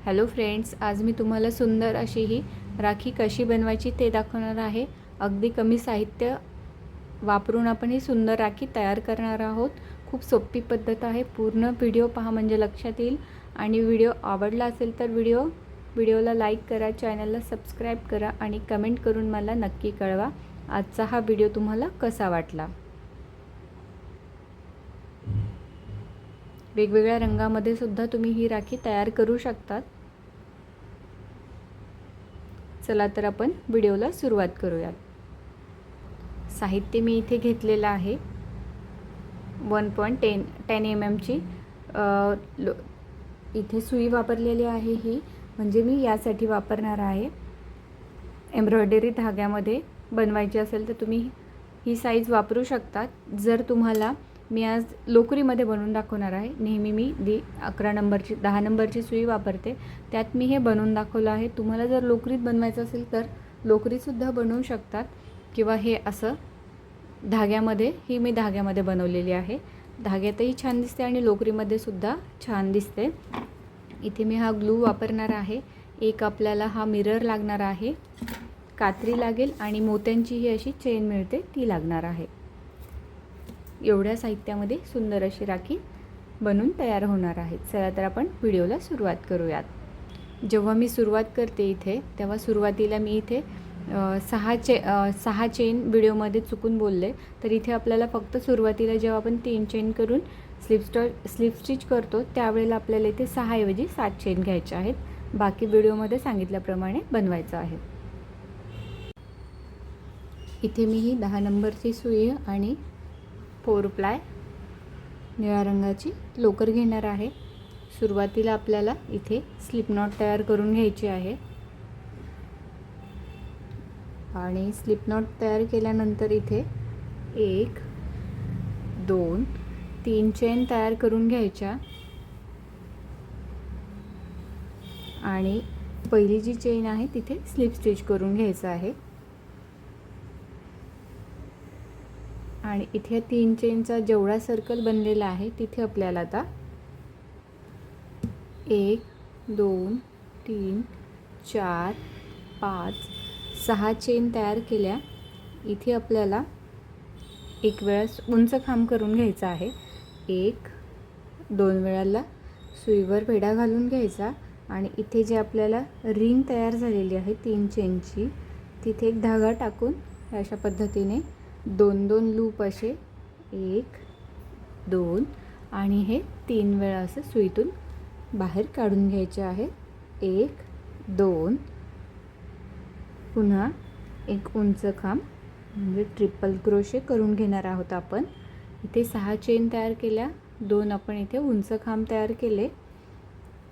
Hello friends, आज मी तुम्हाला सुंदर अशी ही राखी कशी बनवायची ते दाखवणार आहे। अगदी कमी साहित्य वापरून आपण ही सुंदर राखी तयार करणार आहोत। खूप सोपी पद्धत आहे। पूर्ण व्हिडिओ पहा म्हणजे लक्षात येईल। आणि व्हिडिओ आवडला असेल तर व्हिडिओला लाईक करा, चॅनलला सबस्क्राईब करा आणि कमेंट करून मला नक्की कळवा आजचा हा व्हिडिओ तुम्हाला कसा वाटला। वेगवेगळ्या रंगामध्ये सुद्धा तुम्ही ही राखी तयार करू शकता। चला तर आपण व्हिडिओला सुरुवात करूयात। साहित्य मी इथे घेतलेलं आहे 1.10 mm ची इथे सुई वापरलेली आहे ही, म्हणजे मी यासाठी वापरणार आहे। एम्ब्रॉयडरी धाग्यामध्ये बनवायची असेल तर तुम्ही ही साईज वापरू शकता। जर तुम्हाला मी आज लोकरीमध्ये बनवून दाखवणार आहे। नेहमी मी 11 नंबरची 10 नंबरची सुई वापरते, त्यात मी हे बनवून दाखवलं आहे। तुम्हाला जर लोकरीत बनवायचं असेल तर लोकरीसुद्धा बनवू शकतात, किंवा हे असं धाग्यामध्ये ही मी धाग्यामध्ये बनवलेली आहे। धाग्यातही छान दिसते आणि लोकरीमध्ये सुद्धा छान दिसते। इथे मी हा ग्लू वापरणार आहे। एक आपल्याला हा मिरर लागणार आहे, कात्री लागेल आणि मोत्यांची ही अशी चेन मिळते ती लागणार आहे। एवढ्या साहित्यामध्ये सुंदर अशी राखी बनून तयार होणार आहे। चला तर आपण व्हिडिओला सुरुवात करूयात। जेव्हा मी सुरुवात करते इथे, तेव्हा सुरुवातीला मी इथे 6 चेन व्हिडिओमध्ये चुकून बोलले, तर इथे आपल्याला फक्त सुरुवातीला जेव्हा आपण 3 चेन करून स्लिप स्टिच करतो त्यावेळेला आपल्याला इथे 6 ऐवजी 7 चेन घ्यायच्या आहेत। बाकी व्हिडिओमध्ये सांगितल्याप्रमाणे बनवायचं आहे। इथे मी ही 10 नंबरची सुई आणि 4 प्लाय निळ्या रंगाची लोकर घेणार आहे। सुरुवातीला आपल्याला इथे स्लिप नॉट तयार करून घ्यायची आहे आणि स्लिप नॉट तयार केल्यानंतर इथे 1 2 3 चेन तयार करून घ्यायच्या आणि पहिली जी चेन आहे तिथे स्लिप स्टिच करून घ्यायचं आहे। आणि इथे 3 चेनचा जेवढा सर्कल बनलेला आहे तिथे आपल्याला आता 1 2 3 4 5 6 चेन तयार केल्या। इथे आपल्याला एक वेळा उंच खांब करून घ्यायचा आहे। 1 2 वेळाला सुईवर वेढा घालून घ्यायचा आणि इथे जे आपल्याला रिंग तयार झालेली आहे 3 चेनची, तिथे एक धागा टाकून अशा पद्धतीने 2-2 लूप असे 1 2 आणि हे 3 वेळा असं सुईतून बाहेर काढून घ्यायचे आहे। 1 2 पुन्हा एक उंच खांब म्हणजे ट्रिपल क्रोशे करून घेणार आहोत आपण। इथे 6 चेन तयार केल्या, 2 आपण इथे उंच खांब तयार केले।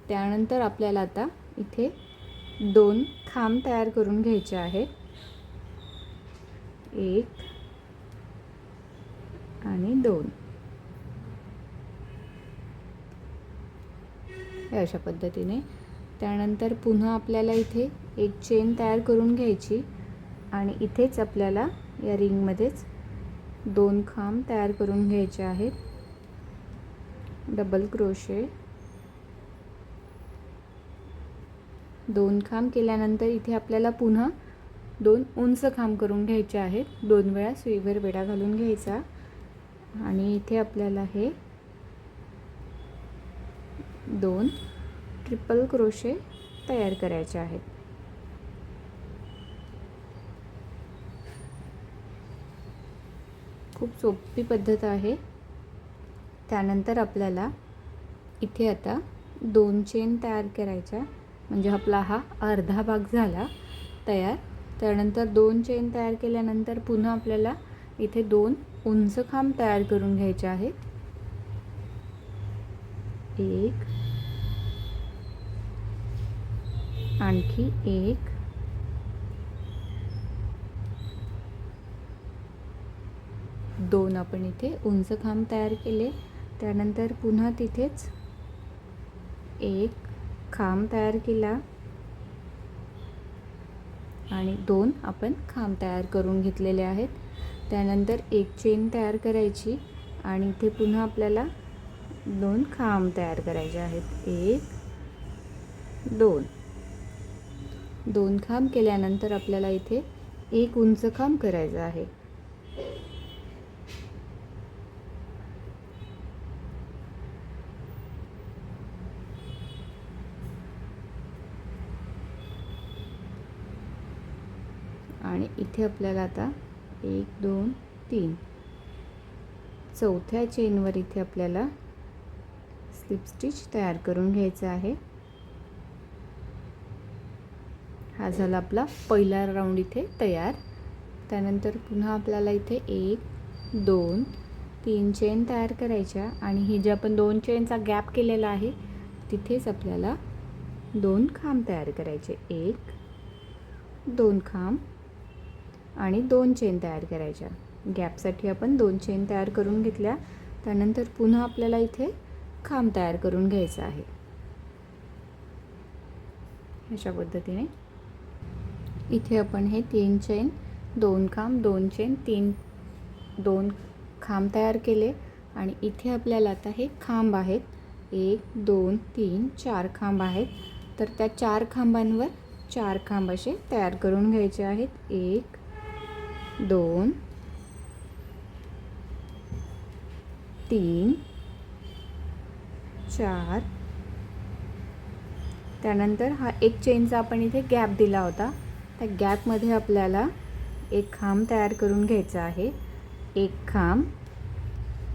त्यानंतर आपल्याला आता इथे 2 खांब तयार करून घ्यायचे आहेत, 1 आणि 2 अशा पद्धतीने। त्यानंतर पुन्हा आपल्याला इथे एक चेन तयार करून घ्यायची आणि इथेच आपल्याला या रिंगमध्येच 2 खांब तयार करून घ्यायचे आहेत, डबल क्रोशे। 2 खांब केल्यानंतर इथे आपल्याला पुन्हा 2 उंच खांब करून घ्यायचे आहेत। 2 वेळा सुईवर वेढा घालून घ्यायचा आणि इथे आपल्याला हे 2 ट्रिपल क्रोशे तयार करायचे आहेत। खूप सोपी पद्धत आहे। त्यानंतर आपल्याला इथे आता 2 चेन तयार करायच्या, म्हणजे आपला हा अर्धा भाग झाला तयार। त्यानंतर 2 चेन तयार केल्यानंतर पुन्हा आपल्याला इथे 2 उंच खांब तयार करून घ्यायचे आहेत, 1 आणखी 1 2 आपण इथे उंच खांब तयार केले। त्यानंतर पुन्हा तिथेच 1 खांब तयार केला आणि 2 आपण खांब तयार करून घेतलेले आहेत। त्यानंतर एक चेन तयार करायची आणि इथे पुन्हा आपल्याला 2 खांब तयार करायचे आहेत, 1 दोन खांब केल्यानंतर आपल्याला इथे एक उंच खांब करायचं आहे. आणि इथे आपल्याला आता 1 2 3 चौथ्या चेनवर इथे आपल्याला स्लिप स्टिच तयार करून घ्यायचा आहे. हा झाला आपला पहिला राऊंड इथे तयार. त्यानंतर पुन्हा आपल्याला इथे 1 2 3 चेन तयार करायच्या आणि ही जे आपण 2 चेनचा गॅप केलेला आहे तिथेच आपल्याला 2 खांब तयार करायचे. 1 2 खांब आणि 2 चेन तयार करायच्या. गॅपसाठी आपण 2 चेन तयार करून घेतल्या. त्यानंतर पुन्हा आपल्याला इथे खांब तयार करून घ्यायचा आहे. अशा पद्धतीने इथे आपण हे 3 चेन 2 खांब 2 चेन 2 खांब तयार केले. आणि इथे आपल्याला आता हे खांब आहेत 1 2 3 4 खांब आहेत. तर त्या 4 खांबांवर 4 खांब असे तयार करून घ्यायचे आहेत. 1 2 3 4. त्यानंतर हा एक चेनचा आपण इथे गॅप दिला होता. त्या गॅपमध्ये आपल्याला एक खांब तयार करून घ्यायचा आहे. एक खांब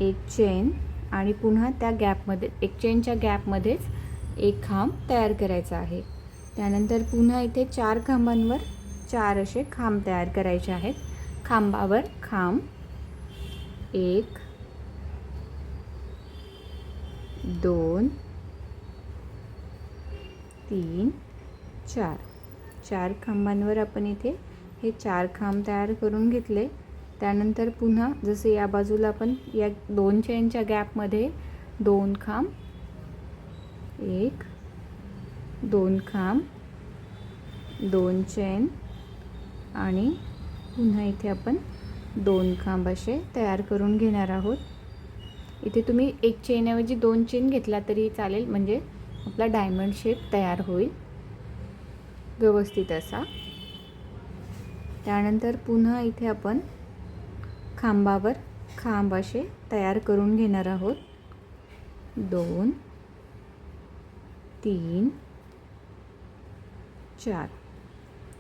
एक चेन आणि पुन्हा त्या गॅपमध्ये एक चेनच्या गॅपमध्येच एक खांब तयार करायचा आहे. त्यानंतर पुन्हा इथे 4 खांबांवर 4 असे खांब तयार करायचे आहेत. खांबावर खांब 1 2 3 4. 4 खांबांवर आपण इथे हे 4 खांब तयार करून घेतले. त्यानंतर पुन्हा जसे या बाजूला आपण या 2 चेनच्या गॅपमध्ये 2 खांब 1 2 खांब 2 चेन आणि पुन्हा इथे आपण 2 खांब असे तयार करून घेणार आहोत. इथे तुम्ही एक चेनऐवजी 2 चेन घेतला तरी चालेल, म्हणजे आपला डायमंड शेप तयार होईल व्यवस्थित असा. त्यानंतर पुन्हा इथे आपण खांबावर खांब असे तयार करून घेणार आहोत. 2 3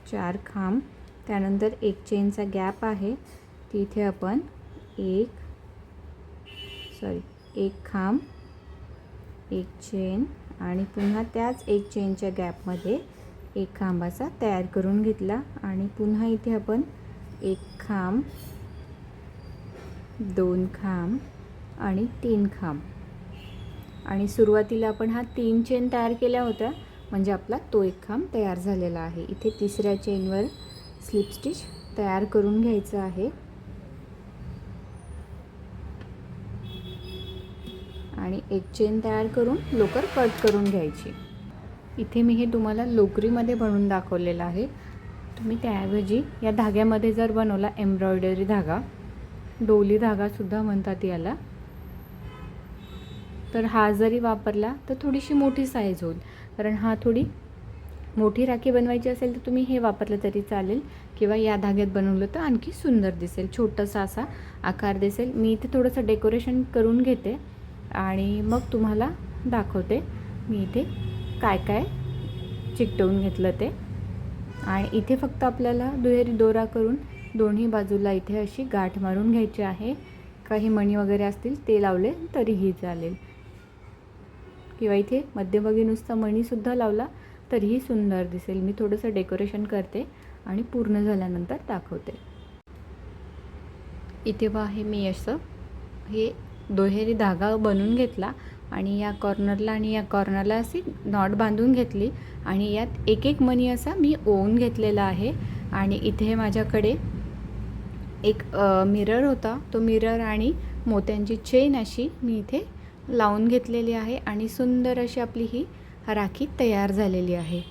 4 खांब. त्यानंतर एक चेनचा गॅप आहे तिथे आपण एक खांब एक चेन आणि पुन्हा त्याच एक चेनच्या गॅपमध्ये एक खांबाचा तयार करून घेतला. आणि पुन्हा इथे आपण एक खांब 2 खांब आणि 3 खांब. आणि सुरुवातीला आपण हा 3 चेन तयार केल्या होत्या, म्हणजे आपला तो एक खांब तयार झालेला आहे. इथे तिसऱ्या चेनवर स्लिप स्टिच तयार करून घ्यायचं आहे. आणि एक चेन तयार करून लोकर कट करून घ्यायची. इथे मी हे तुम्हाला लोकरीमध्ये बनवून दाखवलेलं आहे. तुम्ही त्याऐवजी या धाग्यामध्ये जर बनवला, एम्ब्रॉयडरी धागा, डोली धागासुद्धा म्हणतात याला, तर हा जरी वापरला तर थोडीशी मोठी साईज होईल. कारण हा थोडी मोठी राखी बनवायची असेल तर तुम्ही हे वापरलं तरी चालेल, किंवा या धाग्यात बनवलं तर आणखी सुंदर दिसेल, छोटासा असा आकार दिसेल. मी इथे थोडंसं डेकोरेशन करून घेते आणि मग तुम्हाला दाखवते मी इथे काय काय चिकटवून घेतलं ते. आणि इथे फक्त आपल्याला दुहेरी दोरा करून दोन्ही बाजूला इथे अशी गाठ मारून घ्यायची आहे. काही मणी वगैरे असतील ते लावले तरीही चालेल, किंवा इथे मध्यभागी नुसता मणीसुद्धा लावला तरीही सुंदर दिसेल. मी थोडंसं डेकोरेशन करते आणि पूर्ण झाल्यानंतर दाखवते. इथे हे मी असं हे दुहेरी धागा बनवून घेतला आणि या कॉर्नरला आणि या कॉर्नरला अशी नॉट बांधून घेतली आणि यात एक एक मणी असा मी ओवून घेतलेला आहे. आणि इथे माझ्याकडे एक मिरर होता, तो मिरर आणि मोत्यांची चेन अशी मी इथे लावून घेतलेली आहे. आणि सुंदर अशी आपली ही राखी तयार झालेली आहे.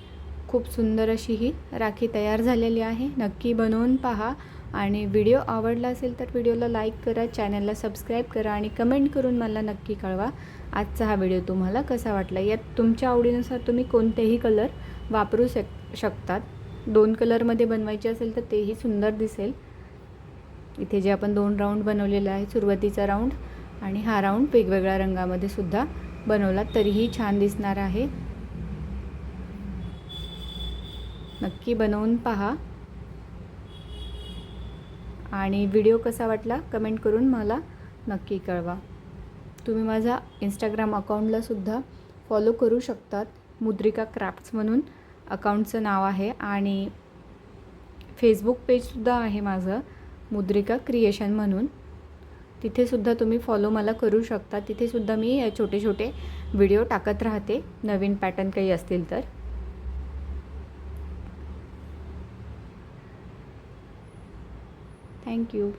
खूप सुंदर अशी ही राखी तयार झालेली आहे. नक्की बनवून पहा. आणि व्हिडिओ आवडला असेल तर व्हिडिओला लाईक करा, चॅनलला सबस्क्राईब करा आणि कमेंट करून मला नक्की कळवा. आजचा हा व्हिडिओ तुम्हाला कसा वाटला. यात तुमच्या आवडीनुसार तुम्ही कोणतेही कलर वापरू शकतात. 2 कलरमध्ये बनवायचे असेल तर तेही सुंदर दिसेल. इथे जे आपण 2 राऊंड बनवलेला आहे, सुरुवातीचा राऊंड आणि हा राऊंड वेगवेगळ्या रंगामध्ये सुद्धा बनवला तरीही छान दिसणार आहे. नक्की बनवून पहा आणि व्हिडिओ कसा वाटला कमेंट करून मला नक्की कळवा. तुम्ही माझा इंस्टाग्राम अकाउंटला सुद्धा फॉलो करू शकतात. मुद्रिका क्राफ्ट्स म्हणून अकाउंटचं नाव आहे आणि फेसबुक पेजसुद्धा आहे माझं, मुद्रिका क्रिएशन म्हणून. तिथे सुद्धा तुम्ही फॉलो मला करू शकता. तिथे सुद्धा मी छोटे छोटे व्हिडिओ टाकत राहते, नवीन पॅटर्न काही असतील तर. थँक्यू.